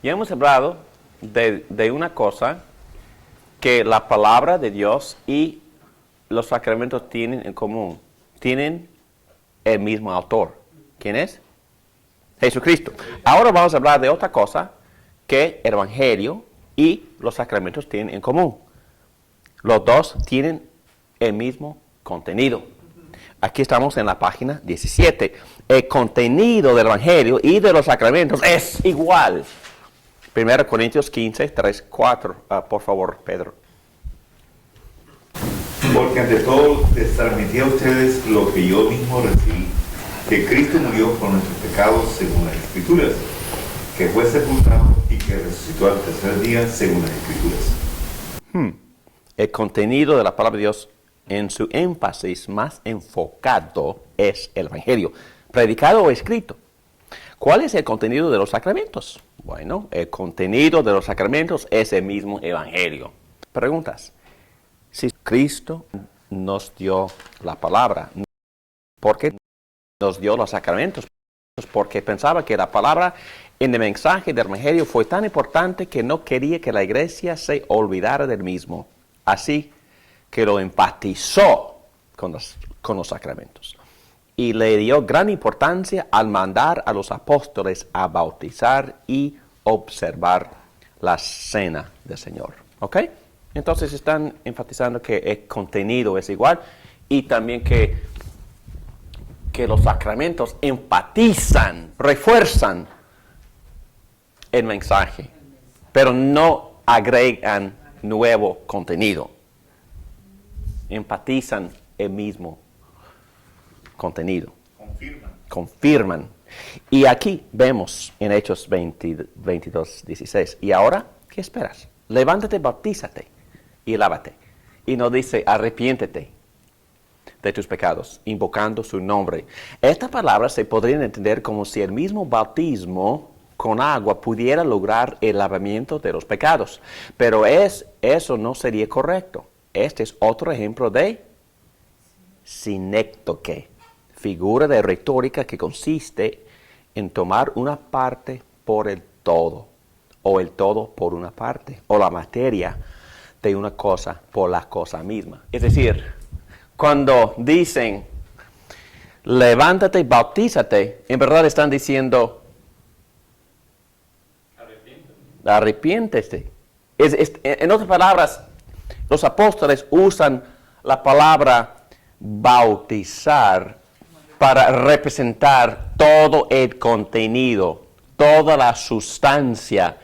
Ya hemos hablado de una cosa que la palabra de Dios y los sacramentos tienen en común. Tienen el mismo autor. ¿Quién es? Jesucristo. Ahora vamos a hablar de otra cosa que el Evangelio y los sacramentos tienen en común. Los dos tienen el mismo contenido. Aquí estamos en la página 17. El contenido del Evangelio y de los sacramentos es igual. 1 Corintios 15, 3, 4. Por favor, Pedro. Porque ante todo les transmití a ustedes lo que yo mismo recibí, que Cristo murió por nuestros pecados según las Escrituras, que fue sepultado y que resucitó al tercer día según las Escrituras. El contenido de la palabra de Dios en su énfasis más enfocado es el Evangelio, predicado o escrito. ¿Cuál es el contenido de los sacramentos? Bueno, el contenido de los sacramentos es el mismo Evangelio. Preguntas. Si Cristo nos dio la palabra, ¿por qué nos dio los sacramentos? Porque pensaba que la palabra en el mensaje del Evangelio fue tan importante que no quería que la iglesia se olvidara del mismo. Así que lo enfatizó con los sacramentos. Y le dio gran importancia al mandar a los apóstoles a bautizar y observar la cena del Señor. ¿Ok? Entonces están enfatizando que el contenido es igual y también que los sacramentos enfatizan, refuerzan el mensaje, pero no agregan nuevo contenido. Enfatizan el mismo contenido. Confirman. Y aquí vemos en Hechos 22, 16. ¿Y ahora qué esperas? Levántate, bautízate y lávate. Y no dice arrepiéntete de tus pecados, invocando su nombre. Esta palabra se podría entender como si el mismo bautismo con agua pudiera lograr el lavamiento de los pecados. Pero eso no sería correcto. Este es otro ejemplo de sinéctoque, figura de retórica que consiste en tomar una parte por el todo, o el todo por una parte, o la materia de una cosa por la cosa misma. Es decir, cuando dicen levántate, bautízate, en verdad están diciendo arrepiéntete. En otras palabras, los apóstoles usan la palabra bautizar para representar todo el contenido, toda la sustancia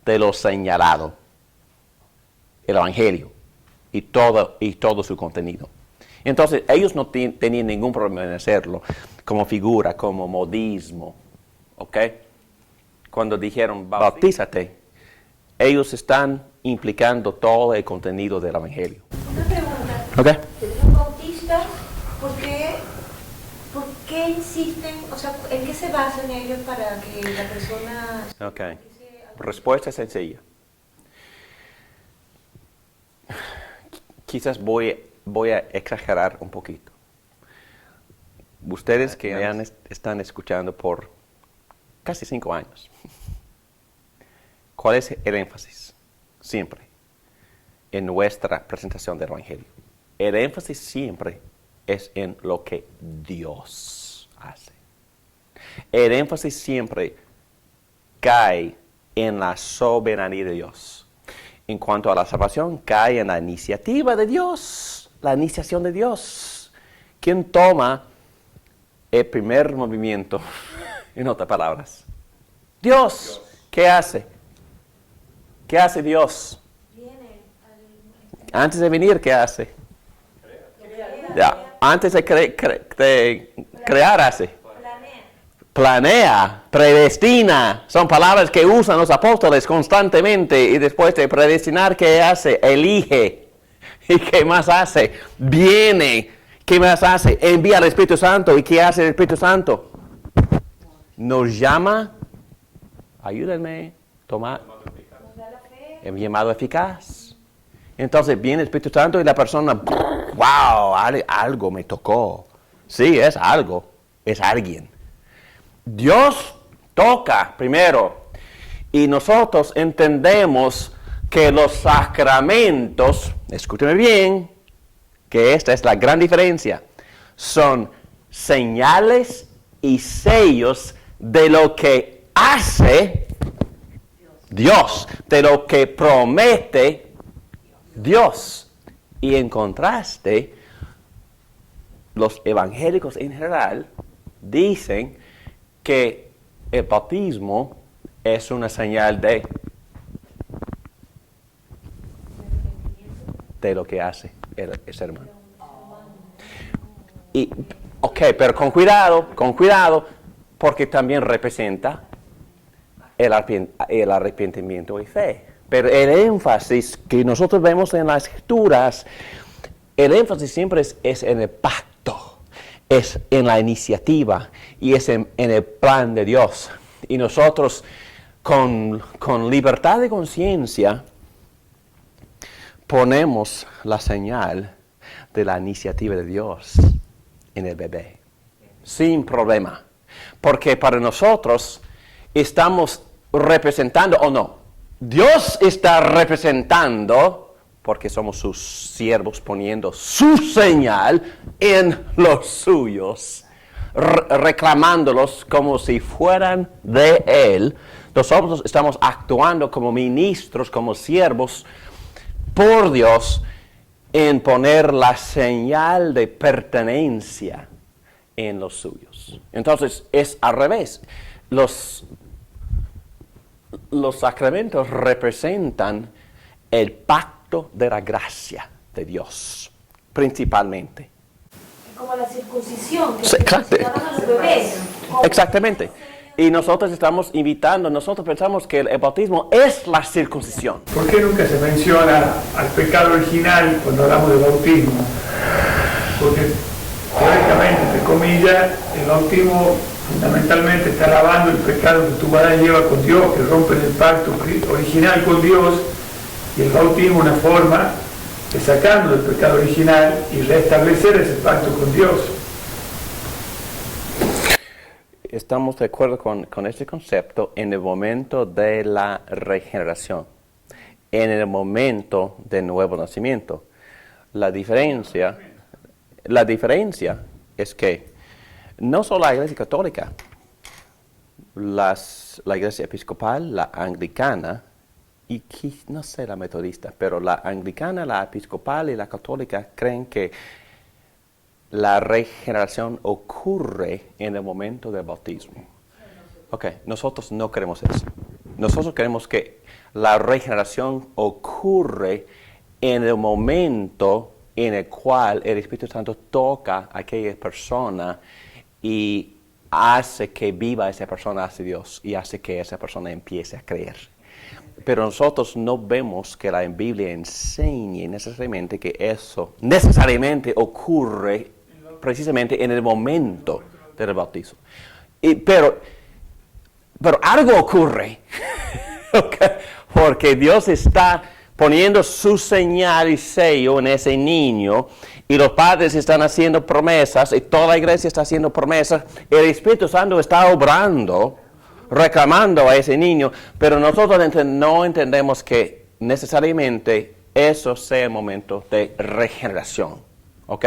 de lo señalado, el Evangelio y todo su contenido. Entonces, ellos no tenían ningún problema en hacerlo como figura, como modismo, ¿ok? Cuando dijeron bautízate, ellos están implicando todo el contenido del Evangelio. Una pregunta. ¿Ok? Los bautistas, ¿por qué insisten, o sea, en qué se basan ellos para que la persona... Ok. Respuesta sencilla. Quizás voy a exagerar un poquito. Ustedes que están escuchando por casi 5 años, ¿cuál es el énfasis? Siempre, en nuestra presentación del Evangelio. El énfasis siempre es en lo que Dios hace. El énfasis siempre cae en la soberanía de Dios. En cuanto a la salvación, cae en la iniciativa de Dios, la iniciación de Dios. ¿Quién toma el primer movimiento? En otras palabras, Dios. ¿Qué hace? ¿Qué hace Dios? Antes de venir, ¿qué hace? Ya. Antes de crear, hace. Planea, predestina. Son palabras que usan los apóstoles constantemente. Y después de predestinar, ¿qué hace? Elige. ¿Y qué más hace? Viene. ¿Qué más hace? Envía al Espíritu Santo. ¿Y qué hace el Espíritu Santo? Nos llama. Ayúdenme. Toma. El llamado eficaz. Entonces viene el Espíritu Santo y la persona, wow, algo me tocó. Sí, es algo, es alguien. Dios toca primero Y nosotros entendemos que los sacramentos, escúcheme bien, que esta es la gran diferencia, son señales y sellos de lo que hace Dios, de lo que promete Dios. Y en contraste, los evangélicos en general dicen que el bautismo es una señal de lo que hace ese hermano. Y, pero con cuidado, porque también representa el arrepentimiento y fe. Pero el énfasis que nosotros vemos en las Escrituras, el énfasis siempre es en el pacto, es en la iniciativa y es en el plan de Dios. Y nosotros con libertad de conciencia ponemos la señal de la iniciativa de Dios en el bebé, sin problema. Porque para nosotros estamos representando, o no, Dios está representando, porque somos sus siervos poniendo su señal en los suyos, reclamándolos como si fueran de Él. Nosotros estamos actuando como ministros, como siervos por Dios en poner la señal de pertenencia en los suyos. Entonces es al revés. Los sacramentos representan el pacto de la gracia de Dios, principalmente. Como la circuncisión, que Sí, circuncidaban a los bebés. Exactamente. Y nosotros estamos invitando, nosotros pensamos que el bautismo es la circuncisión. ¿Por qué nunca se menciona al pecado original cuando hablamos de bautismo? Porque teóricamente, entre comillas, el bautismo fundamentalmente está lavando el pecado que tu Adán lleva con Dios, que rompen el pacto original con Dios, y el bautismo es una forma de sacarnos del pecado original y restablecer ese pacto con Dios. Estamos de acuerdo con este concepto en el momento de la regeneración, en el momento del nuevo nacimiento. La diferencia es que no solo la Iglesia Católica, la Iglesia Episcopal, la Anglicana, y no sé la Metodista, pero la Anglicana, la Episcopal y la Católica creen que la regeneración ocurre en el momento del bautismo. Ok, nosotros no queremos eso. Nosotros queremos que la regeneración ocurre en el momento en el cual el Espíritu Santo toca a aquella persona y hace que viva esa persona hacia Dios y hace que esa persona empiece a creer. Pero nosotros no vemos que la Biblia enseñe necesariamente que eso necesariamente ocurre precisamente en el momento del bautismo. Pero algo ocurre, okay, porque Dios está poniendo su señal y sello en ese niño, y los padres están haciendo promesas, y toda la iglesia está haciendo promesas, el Espíritu Santo está obrando, reclamando a ese niño, pero nosotros no entendemos que necesariamente eso sea el momento de regeneración, ¿ok?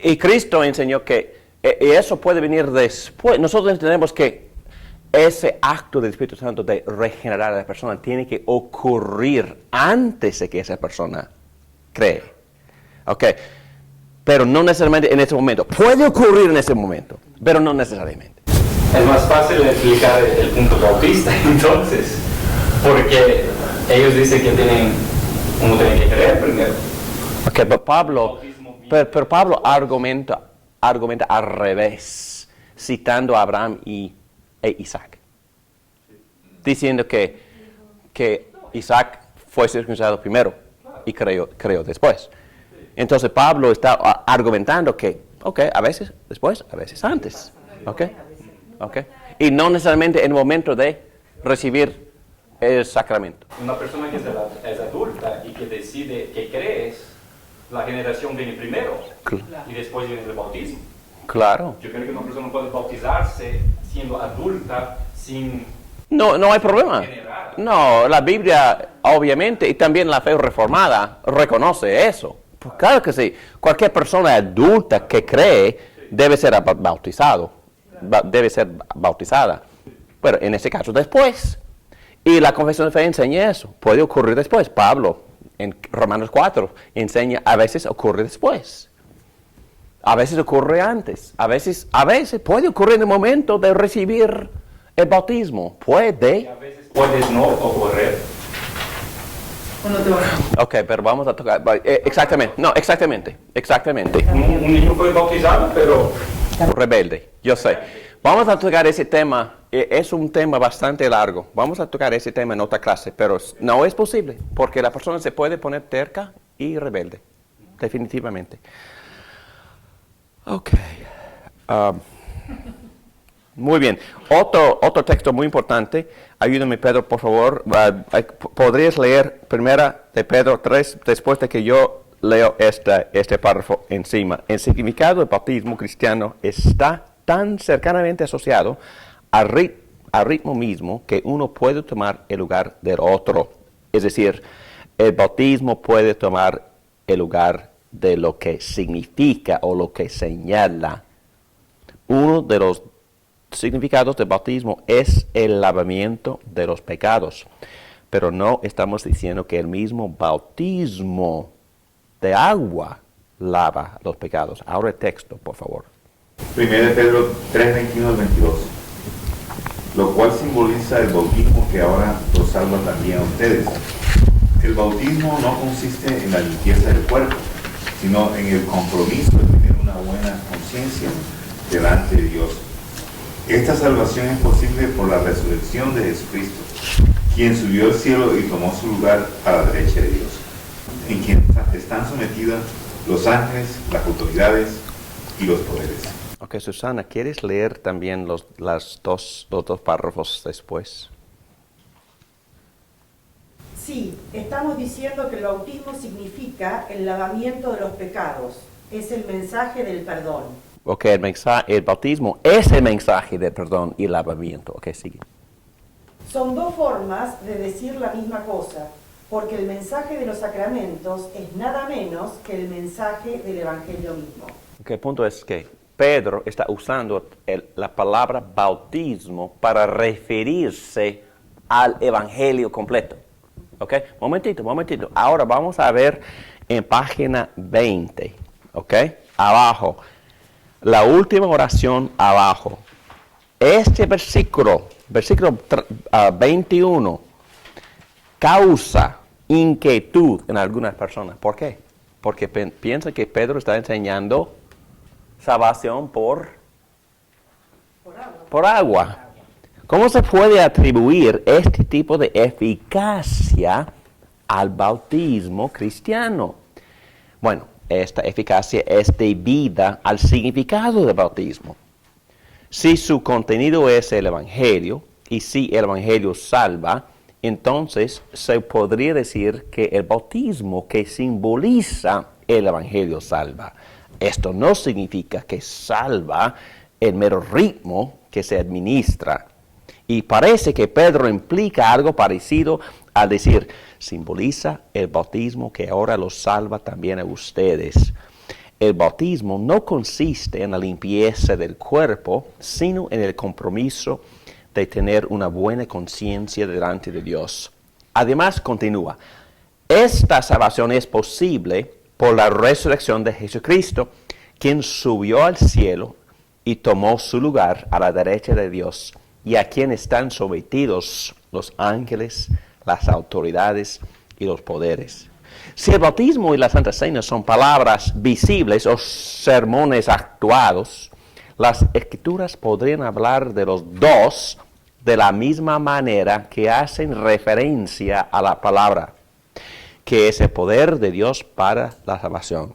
Y Cristo enseñó que eso puede venir después. Nosotros entendemos que ese acto del Espíritu Santo de regenerar a la persona tiene que ocurrir antes de que esa persona cree. ¿Ok? Pero no necesariamente en ese momento. Puede ocurrir en ese momento, pero no necesariamente. Es más fácil explicar el punto bautista, entonces, porque ellos dicen que uno tiene que creer primero. Ok, pero Pablo argumenta al revés, citando a Abraham e Isaac, diciendo que Isaac fue circuncidado primero y creó después. Entonces Pablo está argumentando que, a veces después, a veces antes, y no necesariamente en el momento de recibir el sacramento. Una persona que es adulta y que decide que crees, la generación viene primero y después viene el bautismo. Claro. Yo creo que una persona puede bautizarse siendo adulta sin No, no hay problema. No, la Biblia, obviamente, y también la fe reformada reconoce eso. Pues claro que sí. Cualquier persona adulta que cree debe ser bautizado. Debe ser bautizada. Pero en este caso después. Y la confesión de fe enseña eso. Puede ocurrir después. Pablo, en Romanos 4, enseña a veces ocurre después. A veces ocurre antes. A veces puede ocurrir en el momento de recibir el bautismo. Puede. Y a veces puedes no ocurrir. Ok, pero vamos a tocar. Exactamente. No, exactamente. Un niño fue bautizado, pero Rebelde, yo sé. Vamos a tocar ese tema. Es un tema bastante largo. Vamos a tocar ese tema en otra clase, pero no es posible, porque la persona se puede poner terca y rebelde. Definitivamente. Ok. Muy bien. Otro texto muy importante. Ayúdame, Pedro, por favor. ¿Podrías leer primera de Pedro 3 después de que yo leo este párrafo encima? El significado del bautismo cristiano está tan cercanamente asociado al ritmo mismo que uno puede tomar el lugar del otro. Es decir, el bautismo puede tomar el lugar de lo que significa o lo que señala. Uno de los significados del bautismo es el lavamiento de los pecados. Pero no estamos diciendo que el mismo bautismo de agua lava los pecados. Ahora el texto, por favor. 1 Pedro 3, 21 al 22. Lo cual simboliza el bautismo que ahora los salva también a ustedes. El bautismo no consiste en la limpieza del cuerpo, sino en el compromiso de tener una buena conciencia delante de Dios. Esta salvación es posible por la resurrección de Jesucristo, quien subió al cielo y tomó su lugar a la derecha de Dios, en quien están sometidas los ángeles, las autoridades y los poderes. Ok, Susana, ¿quieres leer también los dos párrafos después? Sí, estamos diciendo que el bautismo significa el lavamiento de los pecados. Es el mensaje del perdón. Ok, el bautismo es el mensaje de perdón y lavamiento. Ok, sigue. Son dos formas de decir la misma cosa, porque el mensaje de los sacramentos es nada menos que el mensaje del Evangelio mismo. Ok, el punto es que Pedro está usando la palabra bautismo para referirse al Evangelio completo. Ok, momentito. Ahora vamos a ver en página 20, ok, abajo. La última oración abajo. Este versículo 21, causa inquietud en algunas personas. ¿Por qué? Porque piensa que Pedro está enseñando salvación por agua. ¿Cómo se puede atribuir este tipo de eficacia al bautismo cristiano? Bueno, esta eficacia es debida al significado del bautismo. Si su contenido es el Evangelio, y si el Evangelio salva, entonces se podría decir que el bautismo que simboliza el Evangelio salva. Esto no significa que salva el mero ritmo que se administra. Y parece que Pedro implica algo parecido al decir, simboliza el bautismo que ahora los salva también a ustedes. El bautismo no consiste en la limpieza del cuerpo, sino en el compromiso de tener una buena conciencia delante de Dios. Además, continúa, esta salvación es posible por la resurrección de Jesucristo, quien subió al cielo y tomó su lugar a la derecha de Dios, y a quien están sometidos los ángeles, las autoridades y los poderes. Si el bautismo y la Santa Cena son palabras visibles o sermones actuados, las Escrituras podrían hablar de los dos de la misma manera que hacen referencia a la palabra, que es el poder de Dios para la salvación.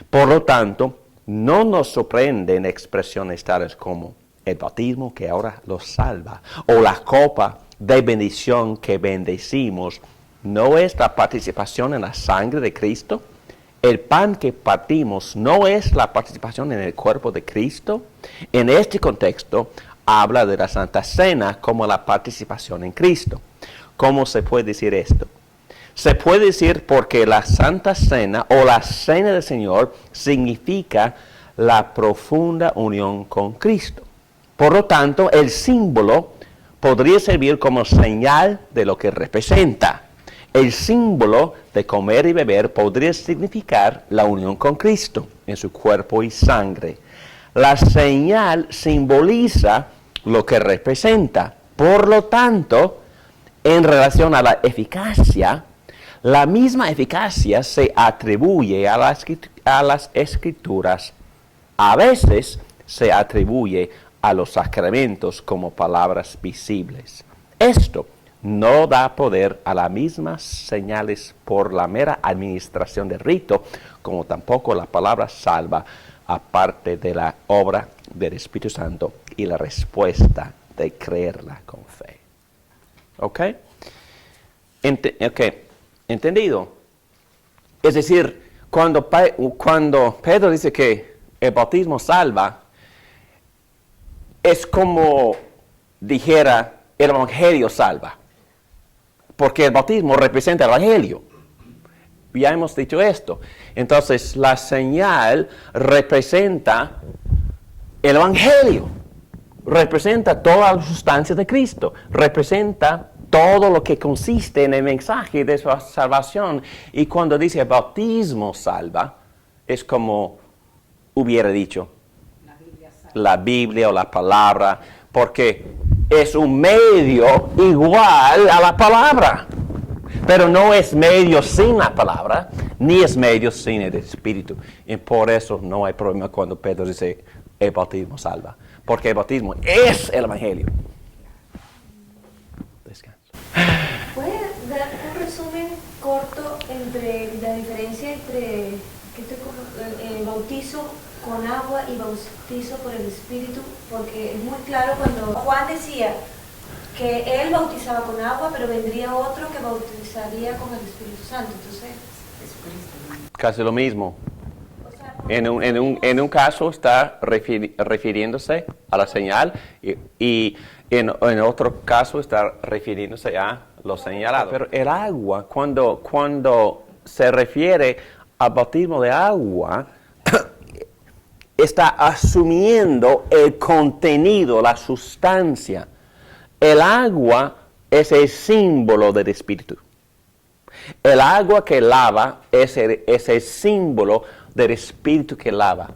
Por lo tanto, no nos sorprenden expresiones tales como el bautismo que ahora los salva, o la copa de bendición que bendecimos, ¿no es la participación en la sangre de Cristo? El pan que partimos, ¿no es la participación en el cuerpo de Cristo? En este contexto, habla de la Santa Cena como la participación en Cristo. ¿Cómo se puede decir esto? Se puede decir porque la Santa Cena o la Cena del Señor significa la profunda unión con Cristo. Por lo tanto, el símbolo podría servir como señal de lo que representa. El símbolo de comer y beber podría significar la unión con Cristo en su cuerpo y sangre. La señal simboliza lo que representa. Por lo tanto, en relación a la eficacia, la misma eficacia se atribuye a las Escrituras. A veces se atribuye a los sacramentos como palabras visibles. Esto no da poder a las mismas señales por la mera administración del rito, como tampoco la palabra salva, aparte de la obra del Espíritu Santo y la respuesta de creerla con fe. ¿Ok? ¿Entendido? Es decir, cuando Pedro dice que el bautismo salva, es como dijera el Evangelio salva, porque el bautismo representa el Evangelio. Ya hemos dicho esto. Entonces, la señal representa el Evangelio, representa toda la sustancia de Cristo, representa todo lo que consiste en el mensaje de su salvación. Y cuando dice bautismo salva, es como hubiera dicho la Biblia o la palabra, porque es un medio igual a la palabra. Pero no es medio sin la palabra, ni es medio sin el Espíritu. Y por eso no hay problema cuando Pedro dice el bautismo salva, porque el bautismo es el Evangelio. Descanso. ¿Puede dar un resumen corto entre la diferencia entre el bautizo con agua y bautizo por el Espíritu? Porque es muy claro cuando Juan decía que él bautizaba con agua, pero vendría otro que bautizaría con el Espíritu Santo. Entonces, Jesucristo. Casi lo mismo. En un caso está refiriéndose a la señal y en otro caso está refiriéndose a lo señalado. Pero el agua, cuando se refiere al bautismo de agua, está asumiendo el contenido, la sustancia. El agua es el símbolo del Espíritu. El agua que lava es el símbolo del Espíritu que lava.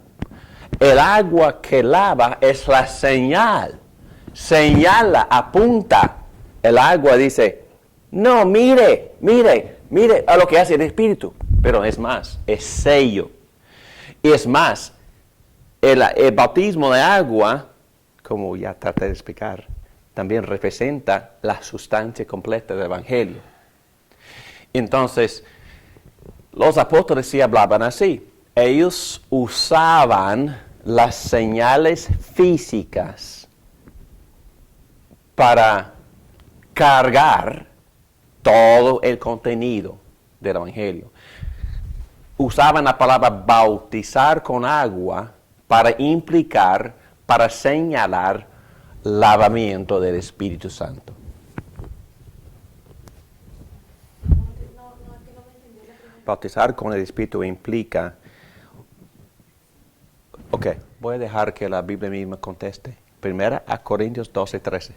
El agua que lava es la señal. Señala, apunta. El agua dice, no, mire a lo que hace el Espíritu. Pero es más, es sello. Y es más, el bautismo de agua, como ya traté de explicar, también representa la sustancia completa del Evangelio. Entonces, los apóstoles sí hablaban así. Ellos usaban las señales físicas para cargar todo el contenido del Evangelio. Usaban la palabra bautizar con agua para implicar, para señalar lavamiento del Espíritu Santo. Bautizar con el Espíritu implica... Ok, voy a dejar que la Biblia misma conteste. Primera a Corintios 12:13.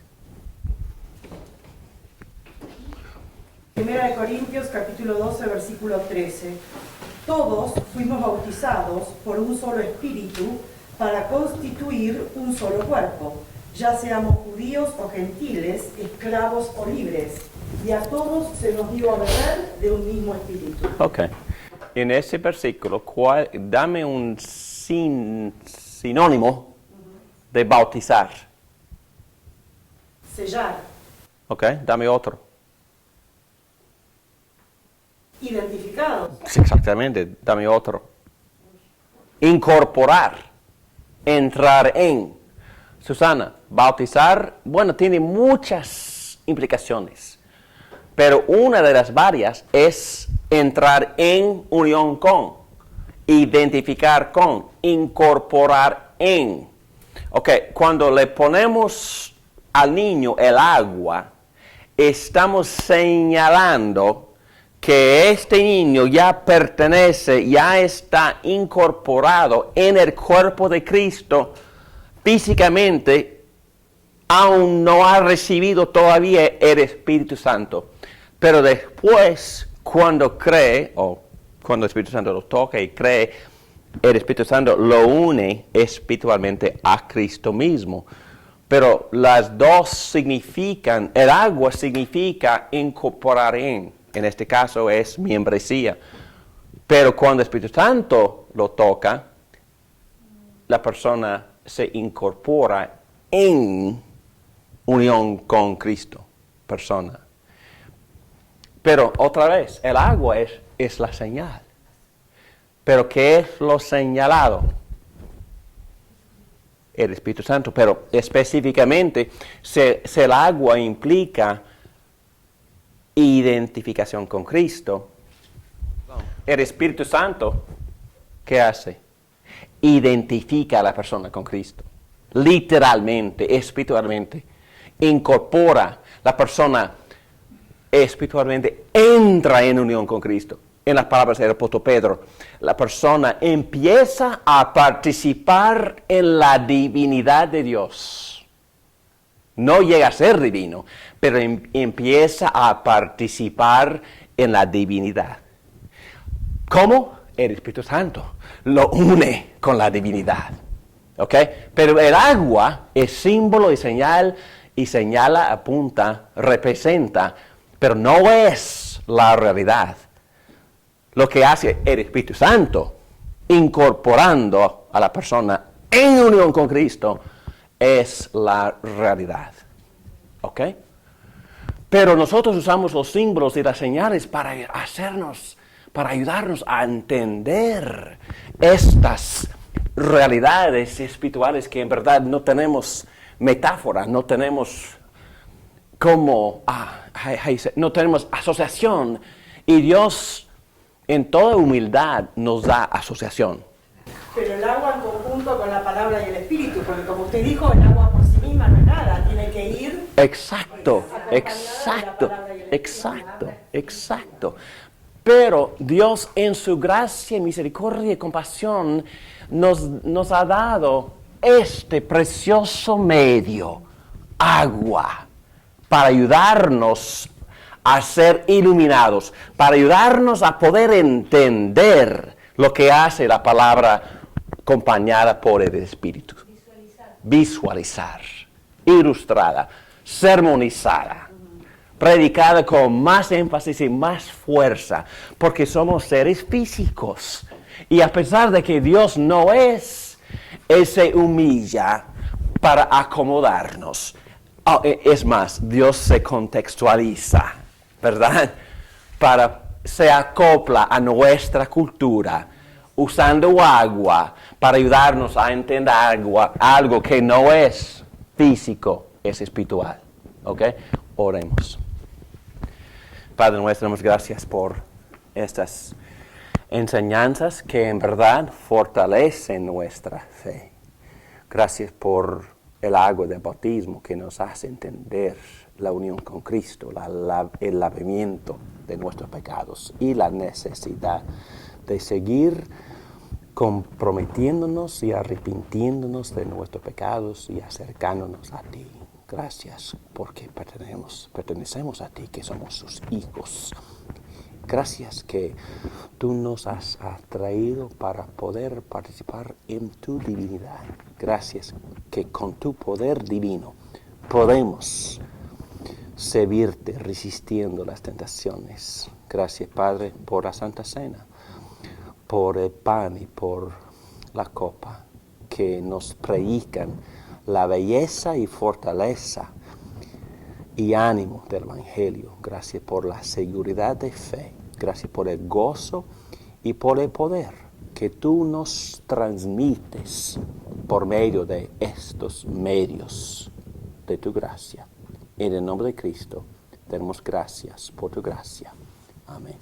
Primera de Corintios, capítulo 12, versículo 13. Todos fuimos bautizados por un solo espíritu para constituir un solo cuerpo, ya seamos judíos o gentiles, esclavos o libres, y a todos se nos dio a beber de un mismo espíritu. Ok. En ese versículo, dame un sinónimo de bautizar. Sellar. Ok, dame otro. Identificados. Exactamente, dame otro. Incorporar, entrar en. Susana, bautizar, bueno, tiene muchas implicaciones, pero una de las varias es entrar en unión con, identificar con, incorporar en. Ok, cuando le ponemos al niño el agua, estamos señalando que este niño ya pertenece, ya está incorporado en el cuerpo de Cristo físicamente, aún no ha recibido todavía el Espíritu Santo. Pero después, cuando cree, o cuando el Espíritu Santo lo toca y cree, el Espíritu Santo lo une espiritualmente a Cristo mismo. Pero las dos significan, el agua significa incorporar en este caso es membresía. Pero cuando el Espíritu Santo lo toca, la persona se incorpora en unión con Cristo, persona. Pero otra vez, el agua es la señal. Pero ¿qué es lo señalado? El Espíritu Santo. Pero específicamente, si el agua implica identificación con Cristo, el Espíritu Santo, ¿qué hace? Identifica a la persona con Cristo. Literalmente, espiritualmente, incorpora la persona espiritualmente, entra en unión con Cristo. En las palabras del apóstol Pedro, la persona empieza a participar en la divinidad de Dios. No llega a ser divino, pero empieza a participar en la divinidad. ¿Cómo? El Espíritu Santo lo une con la divinidad. ¿Ok? Pero el agua es símbolo y señal, y señala, apunta, representa, pero no es la realidad. Lo que hace el Espíritu Santo, incorporando a la persona en unión con Cristo, es la realidad. ¿Ok? Pero nosotros usamos los símbolos y las señales para ayudarnos a entender estas realidades espirituales que en verdad no tenemos metáfora, no tenemos no tenemos asociación. Y Dios en toda humildad nos da asociación. Pero el agua en conjunto con la palabra y el espíritu, porque como usted dijo, el agua por sí misma no es nada, tiene que ir... Exacto. Pero Dios en su gracia, misericordia y compasión nos ha dado este precioso medio, agua, para ayudarnos a ser iluminados, para ayudarnos a poder entender lo que hace la palabra acompañada por el Espíritu. Visualizar, ilustrada, sermonizada, predicada con más énfasis y más fuerza, porque somos seres físicos. Y a pesar de que Dios no es, Él se humilla para acomodarnos. Es más, Dios se contextualiza, ¿verdad? Se acopla a nuestra cultura, usando agua para ayudarnos a entender algo que no es físico, es espiritual. ¿Ok? Oremos. Padre nuestro, damos gracias por estas enseñanzas que en verdad fortalecen nuestra fe. Gracias por el agua del bautismo que nos hace entender la unión con Cristo, el lavamiento de nuestros pecados y la necesidad de seguir comprometiéndonos y arrepintiéndonos de nuestros pecados y acercándonos a ti. Gracias porque pertenecemos a ti, que somos sus hijos. Gracias que tú nos has atraído para poder participar en tu divinidad. Gracias que con tu poder divino podemos servirte resistiendo las tentaciones. Gracias, Padre, por la Santa Cena, por el pan y por la copa que nos predican la belleza y fortaleza y ánimo del Evangelio. Gracias por la seguridad de fe. Gracias por el gozo y por el poder que tú nos transmites por medio de estos medios de tu gracia. En el nombre de Cristo, te damos gracias por tu gracia. Amén.